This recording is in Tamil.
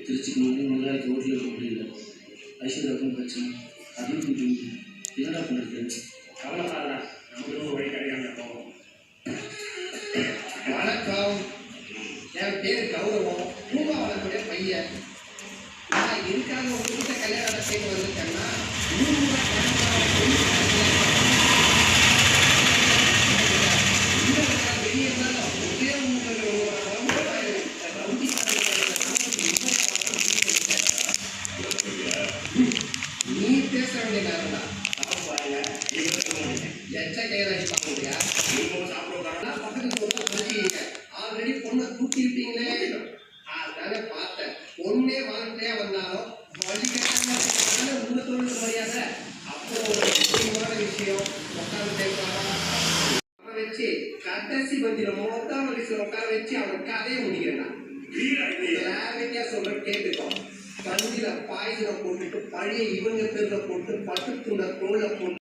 திருச்சிக்கு முதலாளி ரோட்டில் இருக்க முடியல. ஐஸ்வர்யாவுக்கும் பிரச்சனை, அதுவும் என்னடா பண்ணுறது? கவலைப்படாதா, நமக்கு ஒரு வழி கிடைக்காம போகும். வணக்கம், என் பேர் கௌரவம், பூங்கா வளர்க்கூடிய பையன். நான் இருக்காங்க உங்ககிட்ட கல்யாணம் செய்து வந்திருக்கேன்னா வெளியே இருந்தாலும் ஒரே நீ பேச வேண்டிய நேரம் தான். எச்ச கையில பார்க்க முடியா பக்கத்துக்கு ஆல்ரெடி பொண்ணை தூக்கி இருப்பீங்களே, அதானே பார்த்தேன். பொண்ணே வாழ்க்கையா வந்தாலும் வழிகாட்டான உங்க தொழில் மரியாதை. அப்போ ஒரு முக்கியமான விஷயம் உட்காந்து வச்சு கடைசி பந்தியில மொத்தம் வயசுல உட்கார வச்சு அவன் கதையை முடிக்கிறேன். சொல்ற கேட்டுக்கோ. பந்தியில பாய்சனை போட்டுட்டு பழைய இவங்க பேர்ல போட்டு பட்டு துண்ட தோல்ல போட்டு